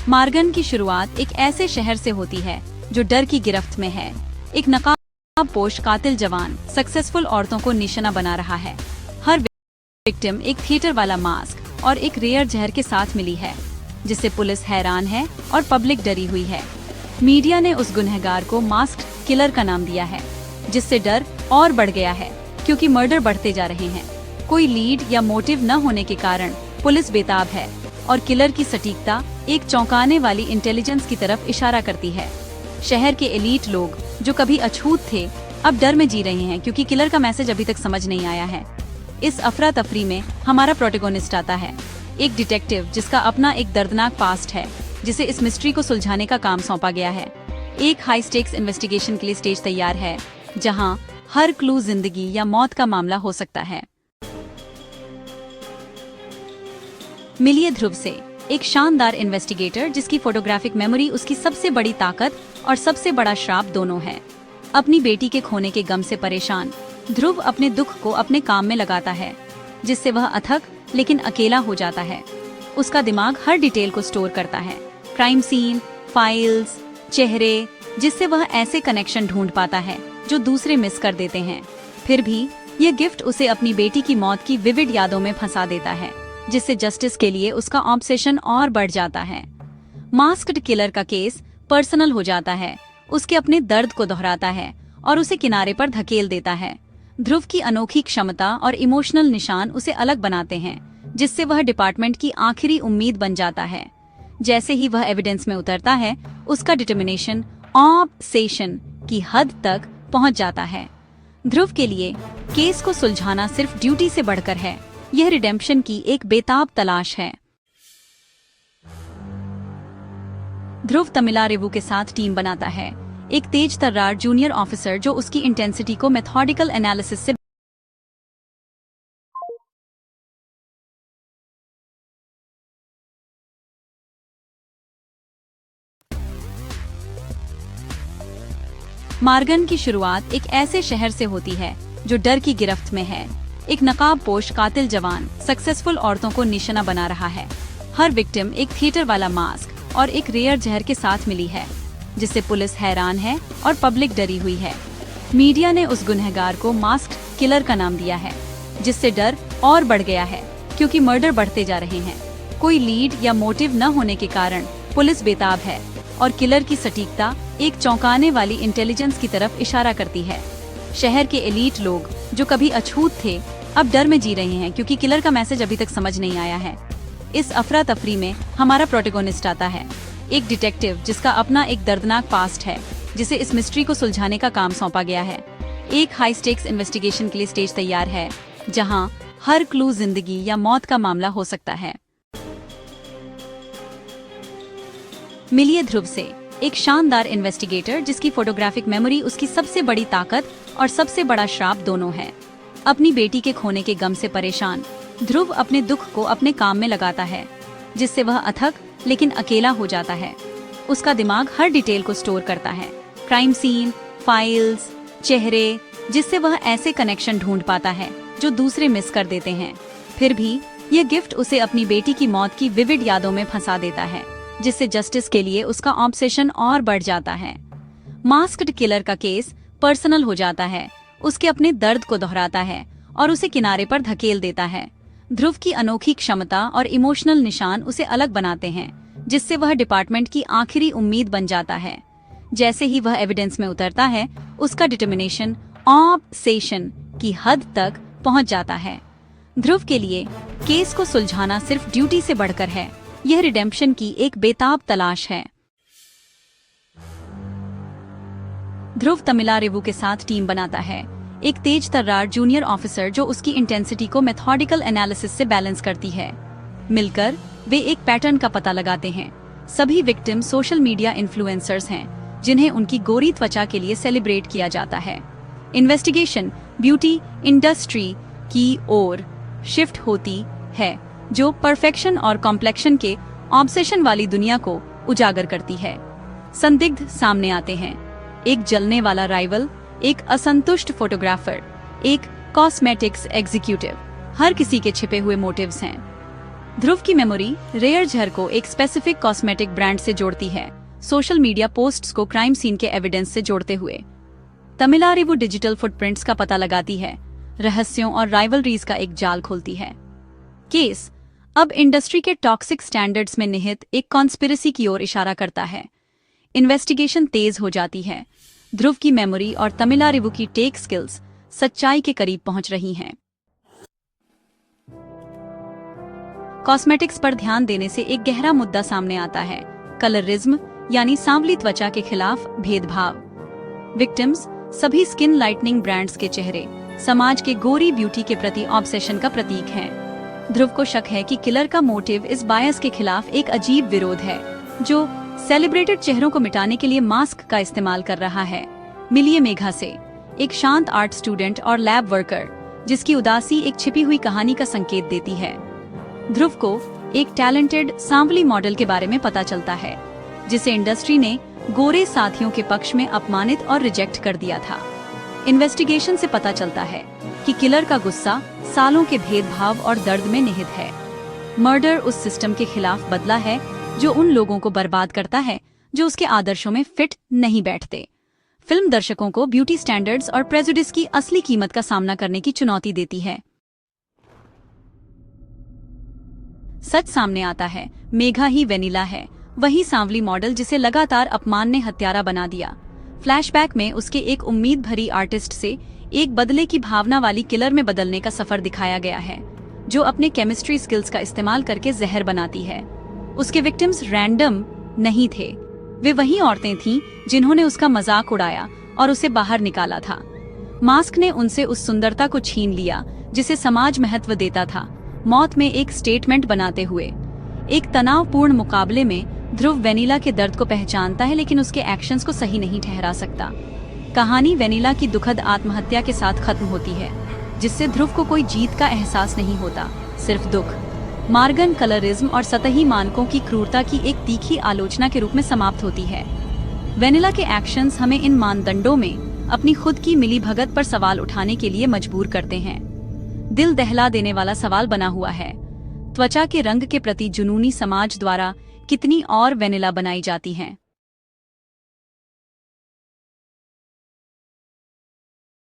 Morgan की शुरुआत एक ऐसे शहर से होती है जो डर की गिरफ्त में है। एक नकाबपोश कातिल जवान सक्सेसफुल औरतों को निशाना बना रहा है। हर विक्टिम एक थिएटर वाला मास्क और एक रेयर जहर के साथ मिली है, जिससे पुलिस हैरान है और पब्लिक डरी हुई है। मीडिया ने उस गुनहगार को मास्क किलर का नाम दिया है, जिससे डर और बढ़ गया है क्योंकि मर्डर बढ़ते जा रहे हैं। कोई लीड या मोटिव न होने के कारण पुलिस बेताब है और किलर की सटीकता एक चौंकाने वाली इंटेलिजेंस की तरफ इशारा करती है। शहर के एलीट लोग जो कभी अछूत थे अब डर में जी रहे हैं क्योंकि किलर का मैसेज अभी तक समझ नहीं आया है। इस अफरा तफरी में हमारा प्रोटैगनिस्ट आता है, एक डिटेक्टिव जिसका अपना एक दर्दनाक पास्ट है, जिसे इस मिस्ट्री को सुलझाने का काम सौंपा गया है। एक हाई स्टेक्स इन्वेस्टिगेशन के लिए स्टेज तैयार है, जहां हर क्लू जिंदगी या मौत का मामला हो सकता है। मिलिए ध्रुव से, एक शानदार इन्वेस्टिगेटर जिसकी फोटोग्राफिक मेमोरी उसकी सबसे बड़ी ताकत और सबसे बड़ा श्राप दोनों है। अपनी बेटी के खोने के गम से परेशान ध्रुव अपने दुख को अपने काम में लगाता है, जिससे वह अथक लेकिन अकेला हो जाता है। उसका दिमाग हर डिटेल को स्टोर करता है, क्राइम सीन, फाइल्स, चेहरे, जिससे वह ऐसे कनेक्शन ढूंढ पाता है जो दूसरे मिस कर देते हैं। फिर भी यह गिफ्ट उसे अपनी बेटी की मौत की विविड यादों में फंसा देता है, जिससे जस्टिस के लिए उसका ऑब्सेशन और बढ़ जाता है। मास्क्ड किलर का केस पर्सनल हो जाता है, उसके अपने दर्द को दोहराता है और उसे किनारे पर धकेल देता है। ध्रुव की अनोखी क्षमता और इमोशनल निशान उसे अलग बनाते हैं, जिससे वह डिपार्टमेंट की आखिरी उम्मीद बन जाता है। जैसे ही वह एविडेंस में उतरता है, उसका डिटर्मिनेशन ऑब्सेशन की हद तक पहुंच जाता है। ध्रुव के लिए केस को सुलझाना सिर्फ ड्यूटी से बढ़कर है, यह रिडेम्पशन की एक बेताब तलाश है। ध्रुव तमिलारेवु के साथ टीम बनाता है, एक तेज तर्रार जूनियर ऑफिसर जो उसकी इंटेंसिटी को मेथोडिकल एनालिसिस से मार्गन की शुरुआत एक ऐसे शहर से होती है जो डर की गिरफ्त में है। एक नकाबपोश कातिल जवान सक्सेसफुल औरतों को निशाना बना रहा है। हर विक्टिम एक थिएटर वाला मास्क और एक रेयर जहर के साथ मिली है, जिससे पुलिस हैरान है और पब्लिक डरी हुई है। मीडिया ने उस गुनहगार को मास्क किलर का नाम दिया है, जिससे डर और बढ़ गया है क्योंकि मर्डर बढ़ते जा रहे हैं। कोई लीड या मोटिव न होने के कारण पुलिस बेताब है और किलर की सटीकता एक चौंकाने वाली इंटेलिजेंस की तरफ इशारा करती है। शहर के एलीट लोग जो कभी अछूत थे अब डर में जी रहे हैं क्योंकि किलर का मैसेज अभी तक समझ नहीं आया है। इस अफरा तफरी में हमारा प्रोटैगनिस्ट आता है, एक डिटेक्टिव जिसका अपना एक दर्दनाक पास्ट है, जिसे इस मिस्ट्री को सुलझाने का काम सौंपा गया है। एक हाई स्टेक्स इन्वेस्टिगेशन के लिए स्टेज तैयार है, जहां हर क्लू जिंदगी या मौत का मामला हो सकता है। मिलिए ध्रुव से, एक शानदार इन्वेस्टिगेटर जिसकी फोटोग्राफिक मेमोरी उसकी सबसे बड़ी ताकत और सबसे बड़ा श्राप दोनों है। अपनी बेटी के खोने के गम से परेशान ध्रुव अपने दुख को अपने काम में लगाता है, जिससे वह अथक लेकिन अकेला हो जाता है। उसका दिमाग हर डिटेल को स्टोर करता है, क्राइम सीन, फाइल्स, चेहरे, जिससे वह ऐसे कनेक्शन ढूंढ पाता है जो दूसरे मिस कर देते हैं। फिर भी यह गिफ्ट उसे अपनी बेटी की मौत की विविड यादों में फंसा देता है, जिससे जस्टिस के लिए उसका ऑब्सेशन और बढ़ जाता है। मास्क्ड किलर का केस पर्सनल हो जाता है, उसके अपने दर्द को दोहराता है और उसे किनारे पर धकेल देता है। ध्रुव की अनोखी क्षमता और इमोशनल निशान उसे अलग बनाते हैं, जिससे वह डिपार्टमेंट की आखिरी उम्मीद बन जाता है। जैसे ही वह एविडेंस में उतरता है, उसका डिटर्मिनेशन ऑब्सेशन की हद तक पहुंच जाता है। ध्रुव के लिए केस को सुलझाना सिर्फ ड्यूटी से बढ़कर है, यह रिडेम्पशन की एक बेताब तलाश है। ध्रुव तमिलारेवु के साथ टीम बनाता है, एक तेज तर्रार जूनियर ऑफिसर जो उसकी इंटेंसिटी को मेथोडिकल एनालिसिस से बैलेंस करती है। मिलकर वे एक पैटर्न का पता लगाते हैं। सभी विक्टिम सोशल मीडिया इन्फ्लुएंसर्स हैं, जिन्हें उनकी गोरी त्वचा के लिए सेलिब्रेट किया जाता है। इन्वेस्टिगेशन ब्यूटी इंडस्ट्री की ओर शिफ्ट होती है, जो परफेक्शन और कॉम्प्लेक्शन के ऑब्सेशन वाली दुनिया को उजागर करती है। संदिग्ध सामने आते हैं, एक जलने वाला राइवल, एक असंतुष्ट फोटोग्राफर, एक कॉस्मेटिक्स एग्जीक्यूटिव। हर किसी के छिपे हुए मोटिव्स हैं। ध्रुव की मेमोरी रेयर झर को एक स्पेसिफिक कॉस्मेटिक ब्रांड से जोड़ती है, सोशल मीडिया पोस्ट्स को क्राइम सीन के एविडेंस से जोड़ते हुए। तमिलारिवु डिजिटल फुटप्रिंट्स का पता लगाती है, रहस्यों और राइवलरीज का एक जाल खोलती है। केस अब इंडस्ट्री के टॉक्सिक स्टैंडर्ड्स में निहित एक कॉन्स्पिरेसी की ओर इशारा करता है। इन्वेस्टिगेशन तेज हो जाती है। ध्रुव की मेमोरी और तमिलारिवु की टेक स्किल्स सच्चाई के करीब पहुंच रही हैं। कॉस्मेटिक्स पर ध्यान देने से एक गहरा मुद्दा सामने आता है, कलरिज्म यानी सांवली त्वचा के खिलाफ भेदभाव। विक्टिम्स सभी स्किन लाइटनिंग ब्रांड्स के चेहरे समाज के गोरी ब्यूटी के प्रति ऑब्सेशन का प्रतीक हैं। ध्रुव को शक है कि किलर का मोटिव इस बायस के खिलाफ एक अजीब विरोध है, जो सेलिब्रेटेड चेहरों को मिटाने के लिए मास्क का इस्तेमाल कर रहा है। मिलिए मेघा से, एक शांत आर्ट स्टूडेंट और लैब वर्कर, जिसकी उदासी एक छिपी हुई कहानी का संकेत देती है। ध्रुव को एक टैलेंटेड सांवली मॉडल के बारे में पता चलता है, जिसे इंडस्ट्री ने गोरे साथियों के पक्ष में अपमानित और रिजेक्ट कर दिया था। इन्वेस्टिगेशन से पता चलता है कि किलर का गुस्सा सालों के भेदभाव और दर्द में निहित है। मर्डर उस सिस्टम के खिलाफ बदला है जो उन लोगों को बर्बाद करता है जो उसके आदर्शों में फिट नहीं बैठते। फिल्म दर्शकों को ब्यूटी स्टैंडर्ड्स और प्रेजुडिस की असली कीमत का सामना करने की चुनौती देती है। सच सामने आता है, मेघा ही वेनिला है, वही सांवली मॉडल जिसे लगातार अपमान ने हत्यारा बना दिया। फ्लैशबैक में उसके एक उम्मीद भरी आर्टिस्ट से एक बदले की भावना वाली किलर में बदलने का सफर दिखाया गया है, जो अपने केमिस्ट्री स्किल्स का इस्तेमाल करके जहर बनाती है। उसके विक्टिम्स रैंडम नहीं थे, वे वही औरतें थीं जिन्होंने उसका मजाक उड़ाया और उसे बाहर निकाला था। मास्क ने उनसे उस सुंदरता को छीन लिया जिसे समाज महत्व देता था, मौत में एक स्टेटमेंट बनाते हुए। एक तनावपूर्ण मुकाबले में ध्रुव वेनिला के दर्द को पहचानता है, लेकिन उसके एक्शंस को सही नहीं ठहरा सकता। कहानी वेनिला की दुखद आत्महत्या के साथ खत्म होती है, जिससे ध्रुव को कोई जीत का एहसास नहीं होता, सिर्फ दुख। मार्गन कलरिज्म और सतही मानकों की क्रूरता की एक तीखी आलोचना के रूप में समाप्त होती है। वेनिला के एक्शंस हमें इन मानदंडों में अपनी खुद की मिलीभगत पर सवाल उठाने के लिए मजबूर करते हैं। दिल दहला देने वाला सवाल बना हुआ है, त्वचा के रंग के प्रति जुनूनी समाज द्वारा कितनी और वेनिला बनाई जाती हैं।